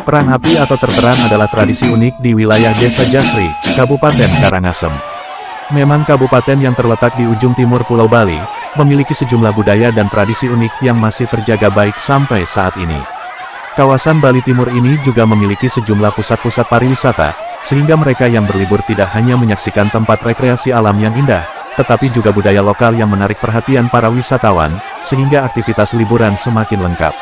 Perang api atau terteran adalah tradisi unik di wilayah Desa Jasri, Kabupaten Karangasem. Memang kabupaten yang terletak di ujung timur Pulau Bali, memiliki sejumlah budaya dan tradisi unik yang masih terjaga baik sampai saat ini. Kawasan Bali Timur ini juga memiliki sejumlah pusat-pusat pariwisata, sehingga mereka yang berlibur tidak hanya menyaksikan tempat rekreasi alam yang indah, tetapi juga budaya lokal yang menarik perhatian para wisatawan, sehingga aktivitas liburan semakin lengkap.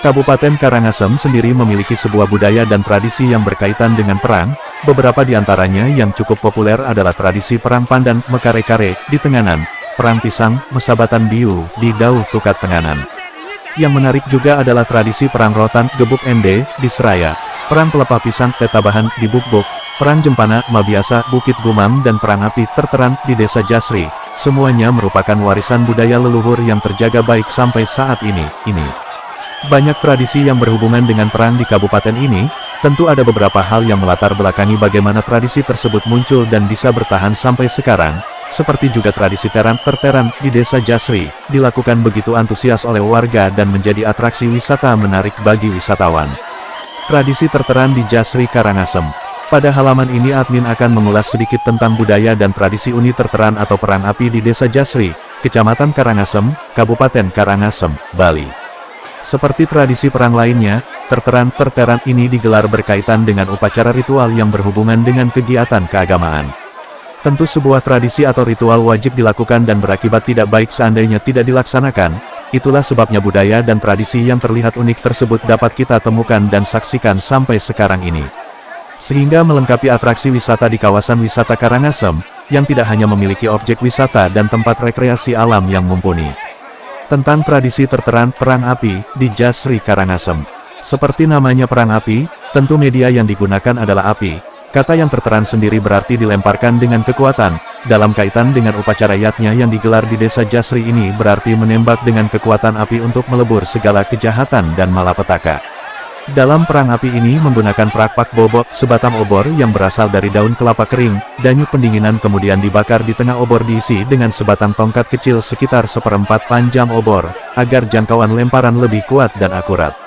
Kabupaten Karangasem sendiri memiliki sebuah budaya dan tradisi yang berkaitan dengan perang, beberapa di antaranya yang cukup populer adalah tradisi Perang Pandan Mekare-Kare di Tenganan, Perang Pisang Mesabatan Biu di Dauh Tukat Tenganan. Yang menarik juga adalah tradisi Perang Rotan Gebuk Ende di Seraya, Perang Pelepah Pisang Tetabahan di Bukbuk, Perang Jempana Mabiasa Bukit Gumam dan Perang Api Terteran di Desa Jasri. Semuanya merupakan warisan budaya leluhur yang terjaga baik sampai saat ini. Banyak tradisi yang berhubungan dengan perang di kabupaten ini, tentu ada beberapa hal yang melatar belakangi bagaimana tradisi tersebut muncul dan bisa bertahan sampai sekarang, seperti juga tradisi terteran di Desa Jasri, dilakukan begitu antusias oleh warga dan menjadi atraksi wisata menarik bagi wisatawan. Tradisi terteran di Jasri Karangasem. Pada halaman ini admin akan mengulas sedikit tentang budaya dan tradisi uni terteran atau perang api di Desa Jasri, Kecamatan Karangasem, Kabupaten Karangasem, Bali. Seperti tradisi perang lainnya, terteran ini digelar berkaitan dengan upacara ritual yang berhubungan dengan kegiatan keagamaan. Tentu sebuah tradisi atau ritual wajib dilakukan dan berakibat tidak baik seandainya tidak dilaksanakan, itulah sebabnya budaya dan tradisi yang terlihat unik tersebut dapat kita temukan dan saksikan sampai sekarang ini. Sehingga melengkapi atraksi wisata di kawasan wisata Karangasem, yang tidak hanya memiliki objek wisata dan tempat rekreasi alam yang mumpuni. Tentang tradisi terteran perang api di Jasri Karangasem. Seperti namanya perang api, tentu media yang digunakan adalah api. Kata yang terteran sendiri berarti dilemparkan dengan kekuatan. Dalam kaitan dengan upacara yatnya yang digelar di Desa Jasri ini berarti menembak dengan kekuatan api untuk melebur segala kejahatan dan malapetaka. Dalam perang api ini menggunakan prakpak bobok, sebatang obor yang berasal dari daun kelapa kering, danyut pendinginan kemudian dibakar di tengah obor diisi dengan sebatang tongkat kecil sekitar seperempat panjang obor, agar jangkauan lemparan lebih kuat dan akurat.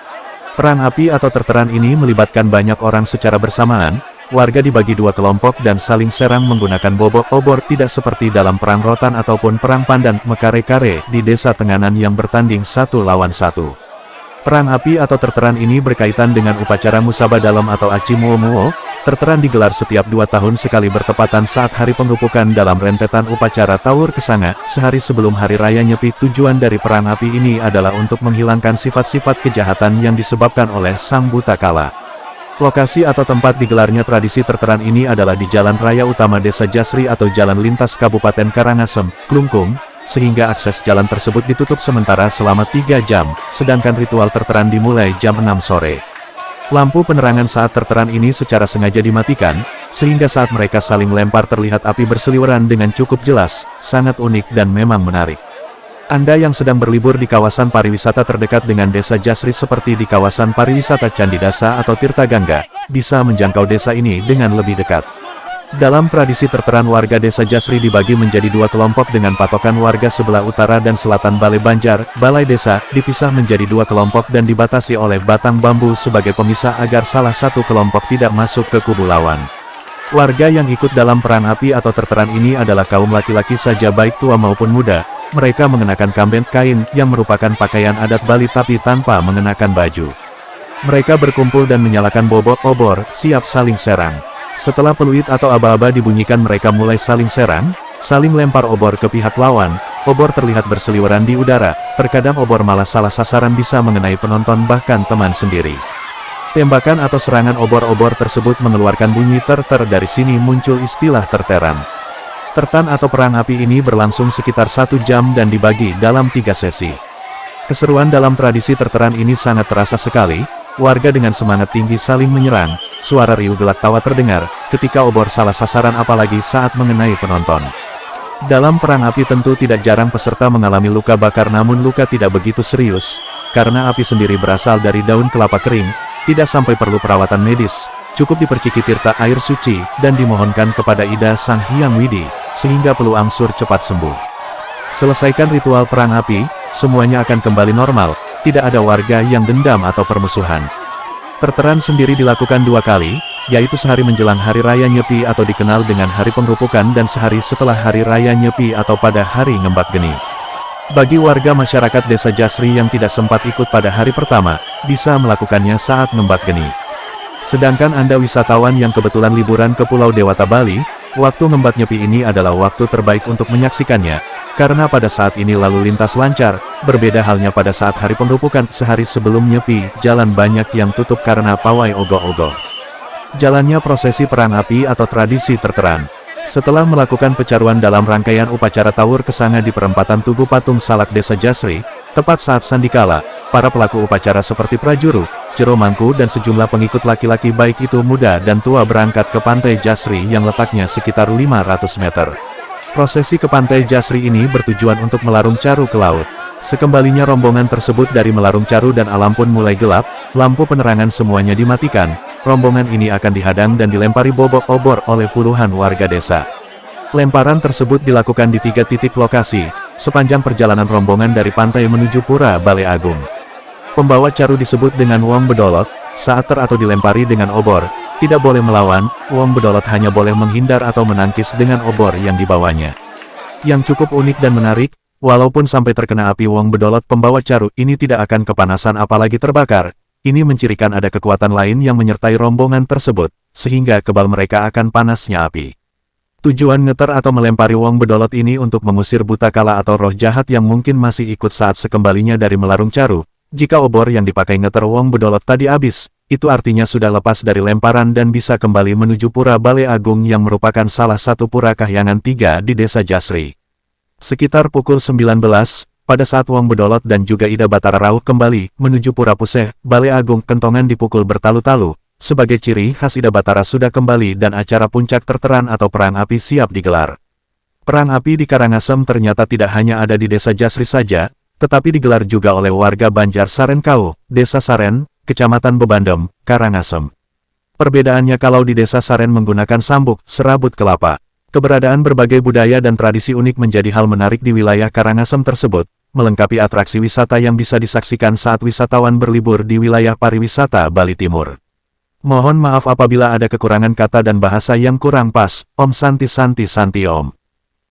Perang api atau terteran ini melibatkan banyak orang secara bersamaan, warga dibagi dua kelompok dan saling serang menggunakan bobok obor tidak seperti dalam perang rotan ataupun perang pandan Mekare-Kare di Desa Tenganan yang bertanding satu lawan satu. Perang api atau terteran ini berkaitan dengan upacara Musaba Dalam atau Aci Muo. Terteran digelar setiap 2 tahun sekali bertepatan saat hari pengerupukan dalam rentetan upacara Tawur Kesanga, sehari sebelum Hari Raya Nyepi. Tujuan dari perang api ini adalah untuk menghilangkan sifat-sifat kejahatan yang disebabkan oleh Sang Buta Kala. Lokasi atau tempat digelarnya tradisi terteran ini adalah di Jalan Raya Utama Desa Jasri atau Jalan Lintas Kabupaten Karangasem, Klungkung, sehingga akses jalan tersebut ditutup sementara selama 3 jam, sedangkan ritual terteran dimulai jam 6 sore. Lampu penerangan saat terteran ini secara sengaja dimatikan, sehingga saat mereka saling lempar terlihat api berseliweran dengan cukup jelas, sangat unik dan memang menarik. Anda yang sedang berlibur di kawasan pariwisata terdekat dengan Desa Jasri seperti di kawasan pariwisata Candi Dasa atau Tirta Gangga, bisa menjangkau desa ini dengan lebih dekat. Dalam tradisi terteran warga Desa Jasri dibagi menjadi 2 kelompok dengan patokan warga sebelah utara dan selatan Balai Banjar, Balai Desa, dipisah menjadi 2 kelompok dan dibatasi oleh batang bambu sebagai pemisah agar salah satu kelompok tidak masuk ke kubu lawan. Warga yang ikut dalam perang api atau terteran ini adalah kaum laki-laki saja baik tua maupun muda. Mereka mengenakan kamben kain yang merupakan pakaian adat Bali tapi tanpa mengenakan baju. Mereka berkumpul dan menyalakan bobok obor, siap saling serang. Setelah peluit atau aba-aba dibunyikan mereka mulai saling serang, saling lempar obor ke pihak lawan, obor terlihat berseliweran di udara, terkadang obor malah salah sasaran bisa mengenai penonton bahkan teman sendiri. Tembakan atau serangan obor-obor tersebut mengeluarkan bunyi dari sini muncul istilah terteran. Tertan atau perang api ini berlangsung sekitar 1 jam dan dibagi dalam 3 sesi. Keseruan dalam tradisi terteran ini sangat terasa sekali. Warga dengan semangat tinggi saling menyerang, suara riuh gelak tawa terdengar, ketika obor salah sasaran apalagi saat mengenai penonton. Dalam perang api tentu tidak jarang peserta mengalami luka bakar namun luka tidak begitu serius, karena api sendiri berasal dari daun kelapa kering, tidak sampai perlu perawatan medis, cukup diperciki tirta air suci, dan dimohonkan kepada Ida Sang Hyang Widi, sehingga peluang-angsur cepat sembuh. Selesaikan ritual perang api, semuanya akan kembali normal. Tidak ada warga yang dendam atau permusuhan. Terteran sendiri dilakukan 2 kali, yaitu sehari menjelang Hari Raya Nyepi atau dikenal dengan Hari Pengerupukan dan sehari setelah Hari Raya Nyepi atau pada Hari Ngembak Geni. Bagi warga masyarakat Desa Jasri yang tidak sempat ikut pada hari pertama, bisa melakukannya saat Ngembak Geni. Sedangkan Anda wisatawan yang kebetulan liburan ke Pulau Dewata Bali, waktu Ngembak Nyepi ini adalah waktu terbaik untuk menyaksikannya, karena pada saat ini lalu lintas lancar, berbeda halnya pada saat Hari Pengerupukan sehari sebelum Nyepi, jalan banyak yang tutup karena pawai ogoh-ogoh. Jalannya prosesi perang api atau tradisi terteran. Setelah melakukan pecaruan dalam rangkaian upacara Tawur Kesanga di perempatan Tugu Patung Salak Desa Jasri, tepat saat sandikala, para pelaku upacara seperti prajuru, jero mangku dan sejumlah pengikut laki-laki baik itu muda dan tua berangkat ke pantai Jasri yang letaknya sekitar 500 meter. Prosesi ke pantai Jasri ini bertujuan untuk melarung caru ke laut. Sekembalinya rombongan tersebut dari melarung caru dan alam pun mulai gelap, lampu penerangan semuanya dimatikan, rombongan ini akan dihadang dan dilempari bobok obor oleh puluhan warga desa. Lemparan tersebut dilakukan di 3 titik lokasi, sepanjang perjalanan rombongan dari pantai menuju Pura Balai Agung. Pembawa caru disebut dengan Wong Bedolot, saat atau dilempari dengan obor, tidak boleh melawan, Wong Bedolot hanya boleh menghindar atau menangkis dengan obor yang dibawanya. Yang cukup unik dan menarik, walaupun sampai terkena api Wong Bedolot pembawa caru ini tidak akan kepanasan apalagi terbakar, ini mencirikan ada kekuatan lain yang menyertai rombongan tersebut, sehingga kebal mereka akan panasnya api. Tujuan ngeter atau melempari Wong Bedolot ini untuk mengusir buta kala atau roh jahat yang mungkin masih ikut saat sekembalinya dari melarung caru. Jika obor yang dipakai ngeter Wong Bedolot tadi habis, itu artinya sudah lepas dari lemparan dan bisa kembali menuju Pura Balai Agung yang merupakan salah satu pura kahyangan 3 di Desa Jasri. Sekitar pukul 19, pada saat Wong Bedolot dan juga Ida Batara Rauh kembali menuju Pura Puseh, Balai Agung kentongan dipukul bertalu-talu, sebagai ciri khas Ida Batara sudah kembali dan acara puncak terteran atau perang api siap digelar. Perang api di Karangasem ternyata tidak hanya ada di Desa Jasri saja, tetapi digelar juga oleh warga Banjar Saren Kau, Desa Saren, Kecamatan Bebandem, Karangasem. Perbedaannya kalau di Desa Saren menggunakan sambuk, serabut kelapa. Keberadaan berbagai budaya dan tradisi unik menjadi hal menarik di wilayah Karangasem tersebut, melengkapi atraksi wisata yang bisa disaksikan saat wisatawan berlibur di wilayah pariwisata Bali Timur. Mohon maaf apabila ada kekurangan kata dan bahasa yang kurang pas. Om Santi Santi Santi Om.